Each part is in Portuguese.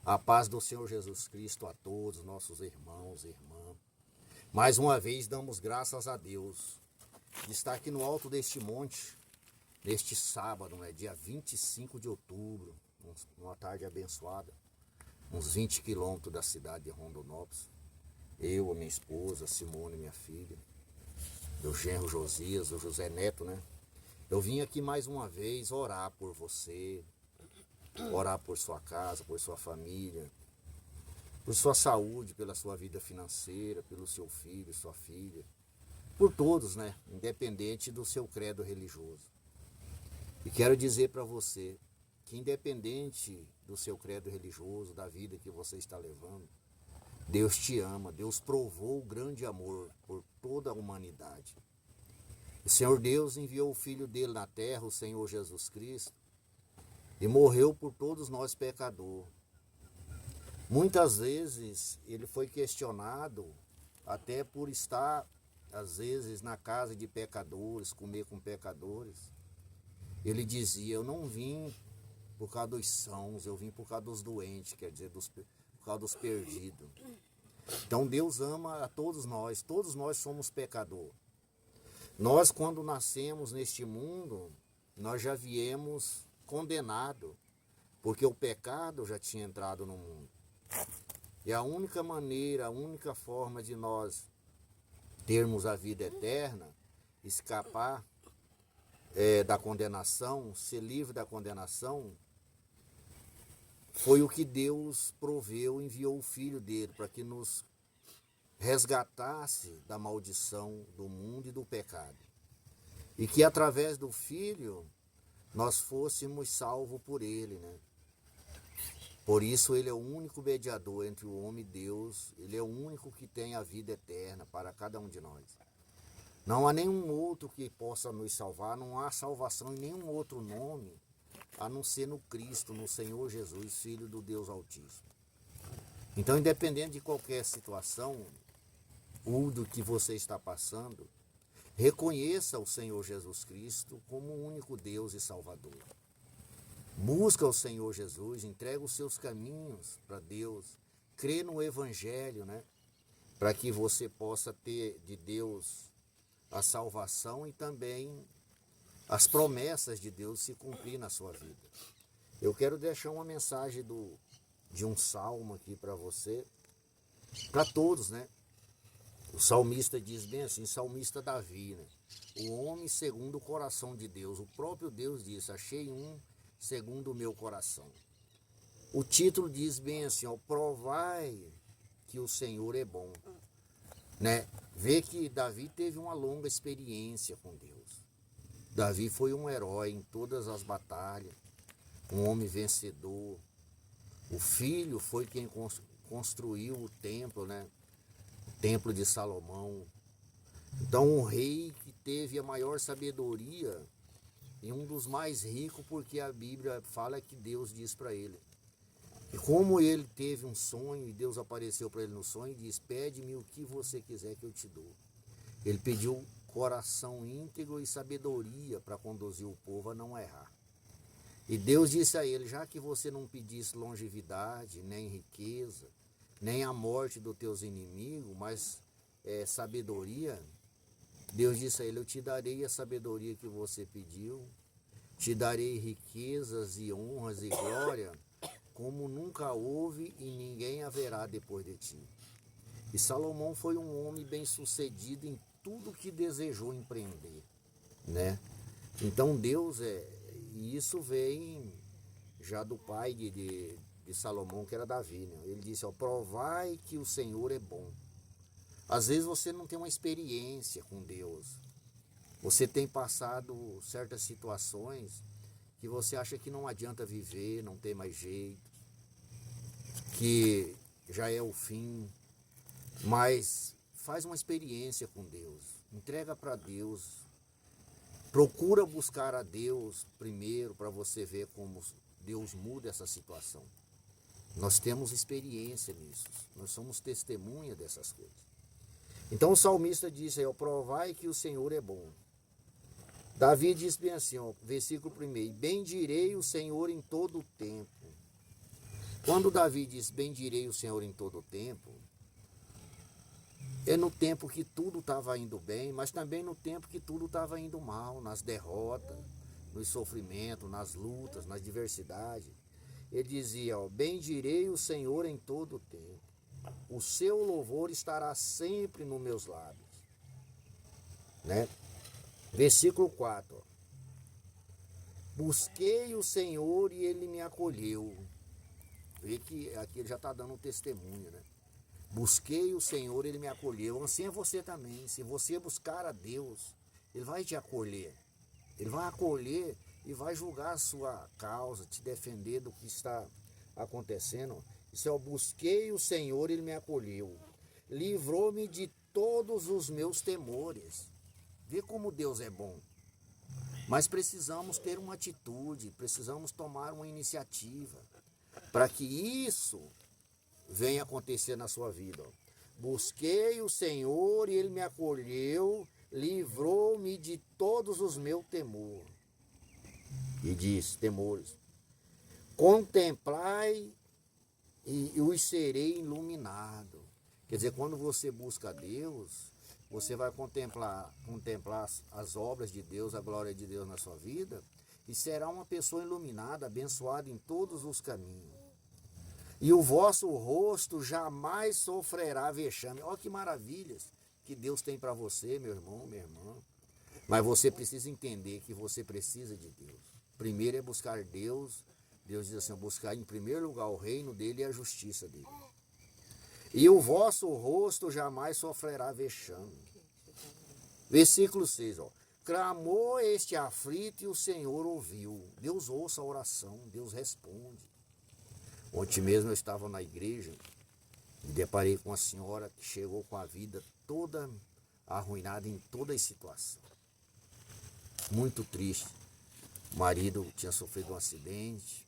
A paz do Senhor Jesus Cristo a todos, nossos irmãos e irmãs. Mais uma vez damos graças a Deus de estar aqui no alto deste monte, neste sábado, dia 25 de outubro, uma tarde abençoada, uns 20 quilômetros da cidade de Rondonópolis. Eu, a minha esposa, Simone, minha filha, meu genro Josias, o José Neto, Eu vim aqui mais uma vez orar por você, orar por sua casa, por sua família, por sua saúde, pela sua vida financeira, pelo seu filho, sua filha, por todos, independente do seu credo religioso. E quero dizer para você que independente do seu credo religioso, da vida que você está levando, Deus te ama, Deus provou o grande amor por toda a humanidade. O Senhor Deus enviou o Filho dele na terra, o Senhor Jesus Cristo, e morreu por todos nós pecadores. Muitas vezes ele foi questionado até por estar, às vezes, na casa de pecadores, comer com pecadores. Ele dizia, eu não vim por causa dos sãos, eu vim por causa dos doentes, quer dizer, por causa dos perdidos. Então Deus ama a todos nós somos pecadores. Nós, quando nascemos neste mundo, nós já viemos condenado, porque o pecado já tinha entrado no mundo. E a única maneira, a única forma de nós termos a vida eterna, escapar da condenação, ser livre da condenação, foi o que Deus proveu, enviou o Filho dele para que nos resgatasse da maldição do mundo e do pecado. E que através do Filho nós fôssemos salvos por ele, Por isso ele é o único mediador entre o homem e Deus, ele é o único que tem a vida eterna para cada um de nós. Não há nenhum outro que possa nos salvar, não há salvação em nenhum outro nome, a não ser no Cristo, no Senhor Jesus, Filho do Deus Altíssimo. Então, independente de qualquer situação, ou do que você está passando, reconheça o Senhor Jesus Cristo como o único Deus e Salvador. Busca o Senhor Jesus, entrega os seus caminhos para Deus, crê no Evangelho, para que você possa ter de Deus a salvação e também as promessas de Deus se cumprir na sua vida. Eu quero deixar uma mensagem de um salmo aqui para você, para todos, O salmista diz bem assim, salmista Davi, O homem segundo o coração de Deus. O próprio Deus disse, achei um segundo o meu coração. O título diz bem assim, provai que o Senhor é bom. Vê que Davi teve uma longa experiência com Deus. Davi foi um herói em todas as batalhas, um homem vencedor. O filho foi quem construiu o templo, o templo de Salomão. Então um rei que teve a maior sabedoria e um dos mais ricos, porque a Bíblia fala que Deus diz para ele. E como ele teve um sonho e Deus apareceu para ele no sonho e diz, pede-me o que você quiser que eu te dou. Ele pediu coração íntegro e sabedoria para conduzir o povo a não errar. E Deus disse a ele, já que você não pedisse longevidade, nem riqueza, nem a morte dos teus inimigos, mas sabedoria, Deus disse a ele, eu te darei a sabedoria que você pediu, te darei riquezas e honras e glória, como nunca houve e ninguém haverá depois de ti. E Salomão foi um homem bem sucedido em tudo que desejou empreender, Então Deus e isso vem já do pai de Salomão, que era Davi, Ele disse, provai que o Senhor é bom. Às vezes você não tem uma experiência com Deus. Você tem passado certas situações que você acha que não adianta viver, não tem mais jeito, que já é o fim. Mas faz uma experiência com Deus. Entrega para Deus. Procura buscar a Deus primeiro para você ver como Deus muda essa situação. Nós temos experiência nisso. Nós somos testemunha dessas coisas. Então o salmista disse aí, provai que o Senhor é bom. Davi diz bem assim, versículo 1, bendirei o Senhor em todo o tempo. Quando Davi diz, bendirei o Senhor em todo o tempo, é no tempo que tudo estava indo bem, mas também no tempo que tudo estava indo mal, nas derrotas, nos sofrimentos, nas lutas, nas diversidades. Ele dizia, ó, bendirei o Senhor em todo o tempo. O seu louvor estará sempre nos meus lábios. Né? Versículo 4. Ó. Busquei o Senhor e ele me acolheu. Vê que aqui ele já está dando um testemunho, né? Busquei o Senhor, ele me acolheu. Assim é você também. Se você buscar a Deus, ele vai te acolher. Ele vai acolher e vai julgar a sua causa, te defender do que está acontecendo. Isso é o busquei o Senhor, ele me acolheu. Livrou-me de todos os meus temores. Vê como Deus é bom. Mas precisamos ter uma atitude, precisamos tomar uma iniciativa para que isso venha acontecer na sua vida. Busquei o Senhor e ele me acolheu, livrou-me de todos os meus temores. E diz, temores. Contemplai e os serei iluminado. Quer dizer, quando você busca Deus, você vai contemplar as obras de Deus, a glória de Deus na sua vida, e será uma pessoa iluminada, abençoada em todos os caminhos. E o vosso rosto jamais sofrerá vexame. Olha que maravilhas que Deus tem para você, meu irmão, minha irmã. Mas você precisa entender que você precisa de Deus. Primeiro é buscar Deus. Deus diz assim, buscar em primeiro lugar o reino dele e a justiça dele. E o vosso rosto jamais sofrerá vexame. Versículo 6, ó. Clamou este aflito e o Senhor ouviu. Deus ouça a oração, Deus responde. Ontem mesmo eu estava na igreja e deparei com uma senhora que chegou com a vida toda arruinada em toda a situação. Muito triste. O marido tinha sofrido um acidente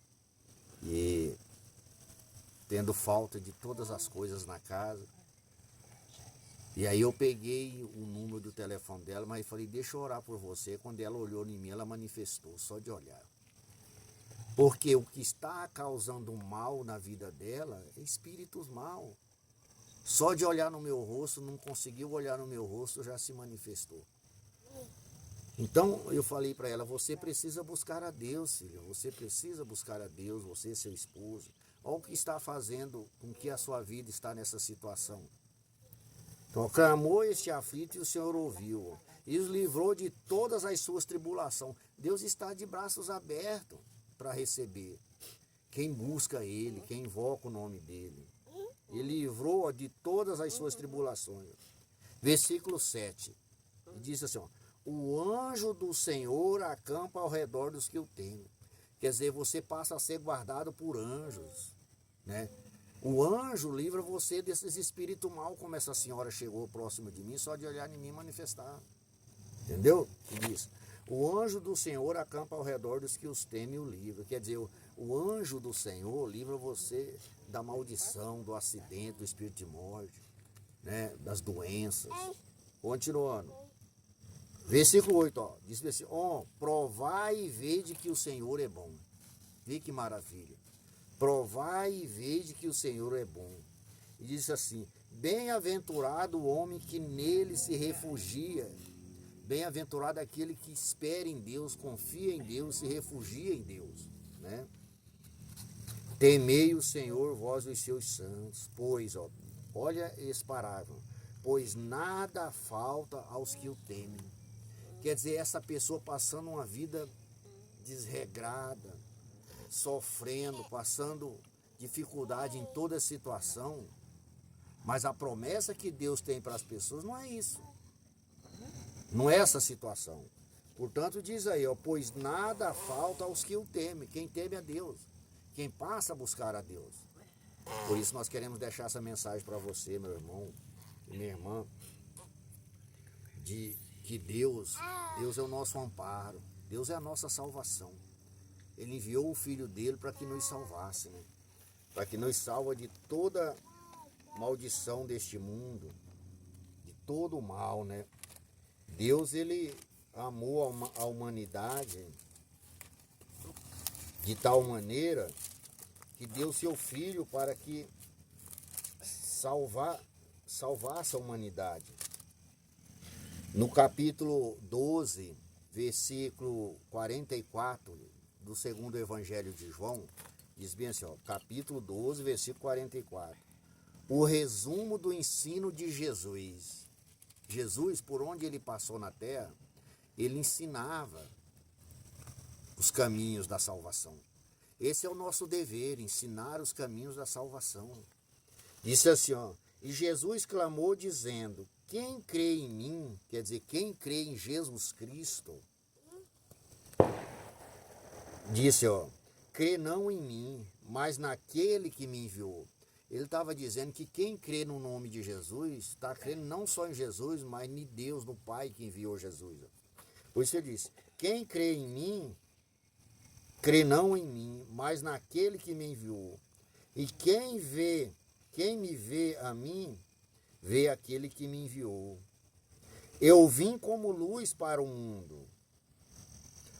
e tendo falta de todas as coisas na casa. E aí eu peguei o número do telefone dela, mas falei, deixa eu orar por você. Quando ela olhou em mim, ela manifestou, só de olhar. Porque o que está causando mal na vida dela é espíritos maus. Só de olhar no meu rosto, não conseguiu olhar no meu rosto, já se manifestou. Então eu falei para ela, você precisa buscar a Deus, filha. Você precisa buscar a Deus, você e seu esposo. Olha o que está fazendo com que a sua vida está nessa situação. Então clamou este aflito e o Senhor ouviu. E os livrou de todas as suas tribulações. Deus está de braços abertos para receber quem busca Ele, quem invoca o nome dEle. Ele livrou de todas as suas tribulações. Versículo 7. Diz assim, ó, o anjo do Senhor acampa ao redor dos que o temem. Quer dizer, você passa a ser guardado por anjos, né? O anjo livra você desses espíritos maus, como essa senhora chegou próximo de mim, só de olhar em mim manifestar. Entendeu? Diz, o anjo do Senhor acampa ao redor dos que os temem e o livra. Quer dizer, o anjo do Senhor livra você da maldição, do acidente, do espírito de morte, né? Das doenças. Continuando. Versículo 8, ó, diz assim, ó, provai e vede que o Senhor é bom. Vê que maravilha. Provai e vede que o Senhor é bom. E diz assim, bem-aventurado o homem que nele se refugia. Bem-aventurado aquele que espera em Deus, confia em Deus, se refugia em Deus, né? Temei o Senhor, vós os seus santos, pois, ó, olha esse parágrafo, pois nada falta aos que o temem. Quer dizer, essa pessoa passando uma vida desregrada, sofrendo, passando dificuldade em toda situação, mas a promessa que Deus tem para as pessoas não é isso. Não é essa situação. Portanto, diz aí, ó, pois nada falta aos que o temem. Quem teme a Deus, quem passa a buscar a Deus. Por isso nós queremos deixar essa mensagem para você, meu irmão e minha irmã, de que Deus é o nosso amparo, Deus é a nossa salvação. Ele enviou o Filho dele para que nos salvasse, né? Para que nos salva de toda maldição deste mundo, de todo o mal, né? Deus, ele amou a humanidade de tal maneira que deu seu filho para que salvasse a humanidade. No capítulo 12, versículo 44 do segundo Evangelho de João, diz bem assim, ó, capítulo 12, versículo 44. O resumo do ensino de Jesus. Jesus, por onde ele passou na terra, ele ensinava os caminhos da salvação. Esse é o nosso dever, ensinar os caminhos da salvação. Disse assim, ó, e Jesus clamou dizendo, quem crê em mim, quer dizer, quem crê em Jesus Cristo, disse, ó, crê não em mim, mas naquele que me enviou. Ele estava dizendo que quem crê no nome de Jesus, está crendo não só em Jesus, mas em Deus, no Pai que enviou Jesus. Por isso ele disse, quem crê em mim, crê não em mim, mas naquele que me enviou. E quem me vê a mim, vê aquele que me enviou. Eu vim como luz para o mundo,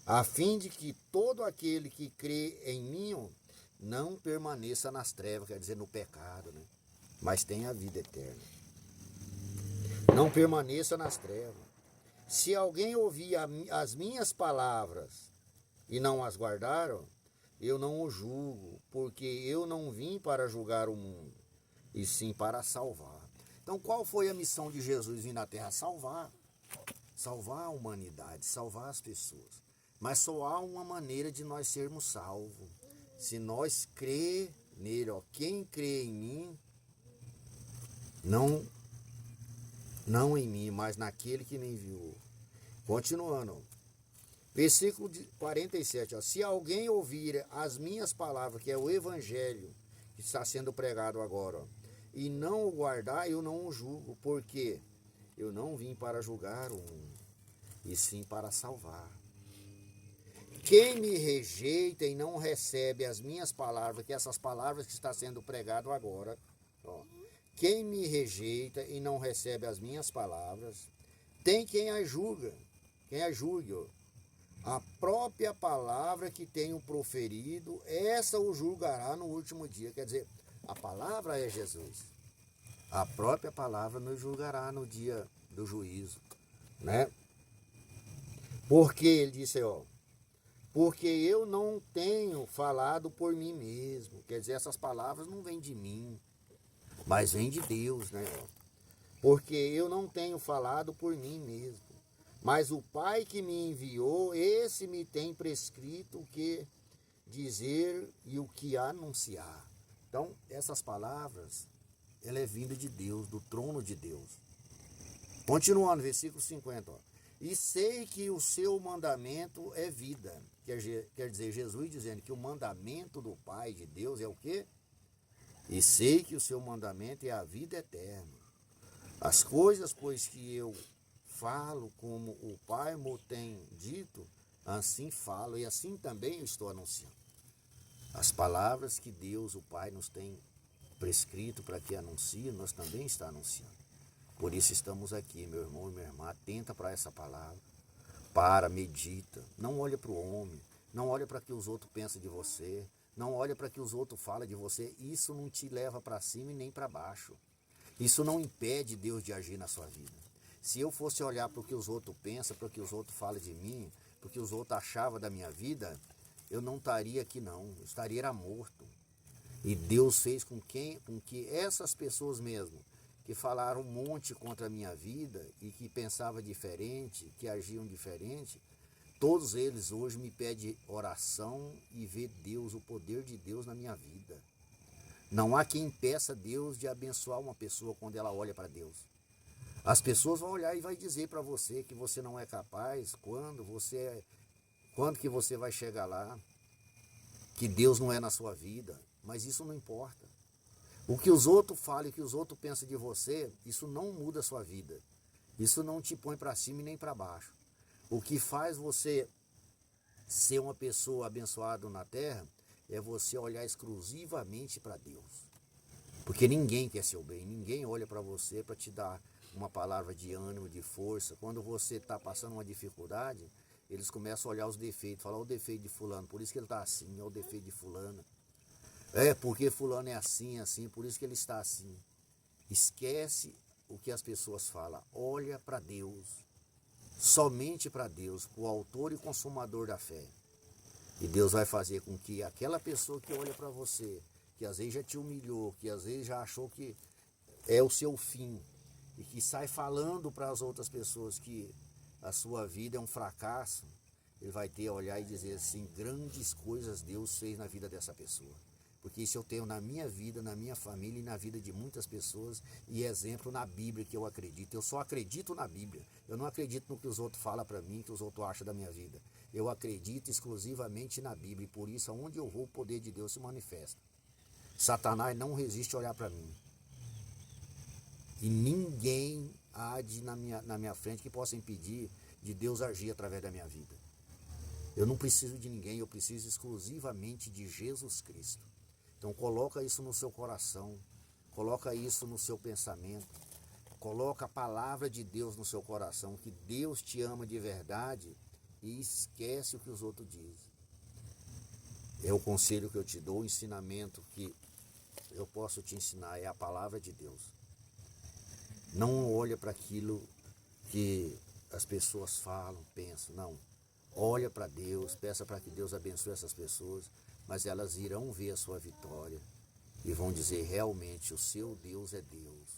a fim de que todo aquele que crê em mim não permaneça nas trevas, quer dizer, no pecado, né? Mas tenha a vida eterna. Não permaneça nas trevas. Se alguém ouvir as minhas palavras e não as guardaram, eu não o julgo, porque eu não vim para julgar o mundo, e sim para salvar. Então, qual foi a missão de Jesus vir na terra? Salvar. Salvar a humanidade, salvar as pessoas. Mas só há uma maneira de nós sermos salvos. Se nós crer nele, ó, quem crê em mim, não em mim, mas naquele que me enviou. Continuando, ó. Versículo 47, ó, se alguém ouvir as minhas palavras, que é o evangelho que está sendo pregado agora, ó, e não o guardar, eu não o julgo, porque eu não vim para julgar o mundo, e sim para salvar. Quem me rejeita e não recebe as minhas palavras, que essas palavras que está sendo pregado agora, ó, quem me rejeita e não recebe as minhas palavras, tem quem a julgue, ó. A própria palavra que tenho proferido, essa o julgará no último dia. Quer dizer, a palavra é Jesus. A própria palavra nos julgará no dia do juízo, né? Porque ele disse, ó, porque eu não tenho falado por mim mesmo. Quer dizer, essas palavras não vêm de mim, mas vêm de Deus, né? Porque eu não tenho falado por mim mesmo. Mas o Pai que me enviou, esse me tem prescrito o que dizer e o que anunciar. Então, essas palavras, ela é vinda de Deus, do trono de Deus. Continuando, versículo 50, ó. E sei que o seu mandamento é vida. Quer dizer, Jesus dizendo que o mandamento do Pai de Deus é o quê? E sei que o seu mandamento é a vida eterna. As coisas, pois, que eu falo como o Pai me tem dito, assim falo e assim também eu estou anunciando. As palavras que Deus, o Pai, nos tem prescrito para que anuncie, nós também estamos anunciando. Por isso estamos aqui, meu irmão e minha irmã, atenta para essa palavra. Para, medita, não olha para o homem, não olha para o que os outros pensam de você, não olha para o que os outros falam de você, isso não te leva para cima e nem para baixo. Isso não impede Deus de agir na sua vida. Se eu fosse olhar para o que os outros pensam, para o que os outros falam de mim, para o que os outros achavam da minha vida, eu não estaria aqui não, eu estaria morto. E Deus fez com que essas pessoas mesmo, que falaram um monte contra a minha vida e que pensavam diferente, que agiam diferente, todos eles hoje me pedem oração e vê Deus, o poder de Deus na minha vida. Não há quem peça Deus de abençoar uma pessoa quando ela olha para Deus. As pessoas vão olhar e vai dizer para você que você não é capaz, quando que você vai chegar lá, que Deus não é na sua vida, mas isso não importa. O que os outros falam, o que os outros pensam de você, isso não muda a sua vida. Isso não te põe para cima e nem para baixo. O que faz você ser uma pessoa abençoada na terra é você olhar exclusivamente para Deus. Porque ninguém quer seu bem, ninguém olha para você para te dar uma palavra de ânimo, de força. Quando você está passando uma dificuldade, eles começam a olhar os defeitos, falar o defeito de fulano, por isso que ele está assim, é o defeito de fulano. É porque fulano é assim, assim, por isso que ele está assim. Esquece o que as pessoas falam. Olha para Deus. Somente para Deus, o autor e consumador da fé. E Deus vai fazer com que aquela pessoa que olha para você, que às vezes já te humilhou, que às vezes já achou que é o seu fim, e que sai falando para as outras pessoas que a sua vida é um fracasso, ele vai ter a olhar e dizer assim, grandes coisas Deus fez na vida dessa pessoa. Porque isso eu tenho na minha vida, na minha família e na vida de muitas pessoas, e exemplo na Bíblia que eu acredito. Eu só acredito na Bíblia. Eu não acredito no que os outros falam para mim, que os outros acham da minha vida. Eu acredito exclusivamente na Bíblia, e por isso, aonde eu vou, o poder de Deus se manifesta. Satanás não resiste a olhar para mim. E ninguém há de na minha frente que possa impedir de Deus agir através da minha vida. Eu não preciso de ninguém, eu preciso exclusivamente de Jesus Cristo. Então coloca isso no seu coração, coloca isso no seu pensamento, coloca a palavra de Deus no seu coração, que Deus te ama de verdade e esquece o que os outros dizem. É o conselho que eu te dou, o ensinamento que eu posso te ensinar, é a palavra de Deus. Não olha para aquilo que as pessoas falam, pensam, não. Olha para Deus, peça para que Deus abençoe essas pessoas, mas elas irão ver a sua vitória e vão dizer, realmente, o seu Deus é Deus.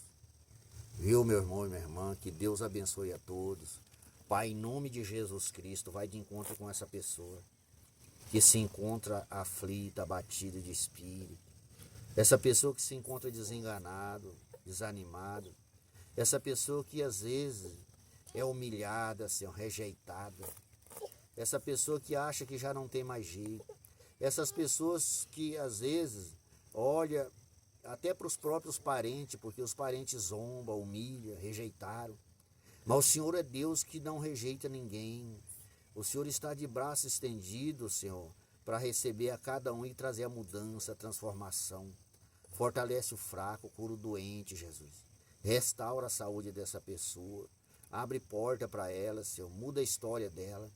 Viu, meu irmão e minha irmã? Que Deus abençoe a todos. Pai, em nome de Jesus Cristo, vai de encontro com essa pessoa que se encontra aflita, abatida de espírito. Essa pessoa que se encontra desenganado, desanimado. Essa pessoa que às vezes é humilhada, assim, rejeitada. Essa pessoa que acha que já não tem mais jeito. Essas pessoas que às vezes olha até para os próprios parentes, porque os parentes zombam, humilham, rejeitaram. Mas o Senhor é Deus que não rejeita ninguém. O Senhor está de braço estendido, Senhor, para receber a cada um e trazer a mudança, a transformação. Fortalece o fraco, cura o doente, Jesus. Restaura a saúde dessa pessoa. Abre porta para ela, Senhor. Muda a história dela.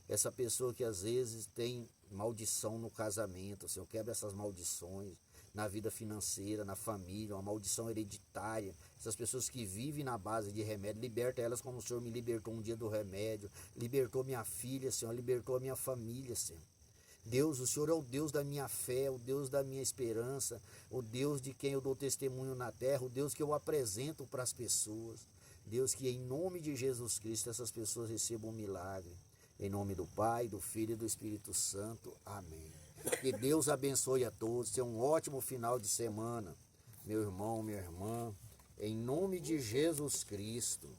Essa pessoa que às vezes tem maldição no casamento, Senhor, quebra essas maldições na vida financeira, na família, uma maldição hereditária. Essas pessoas que vivem na base de remédio, liberta elas como o Senhor me libertou um dia do remédio, libertou minha filha, Senhor, libertou a minha família, Senhor. Deus, o Senhor é o Deus da minha fé, o Deus da minha esperança, o Deus de quem eu dou testemunho na terra, o Deus que eu apresento para as pessoas. Deus, que em nome de Jesus Cristo essas pessoas recebam um milagre. Em nome do Pai, do Filho e do Espírito Santo. Amém. Que Deus abençoe a todos. Tenha um ótimo final de semana, meu irmão, minha irmã. Em nome de Jesus Cristo.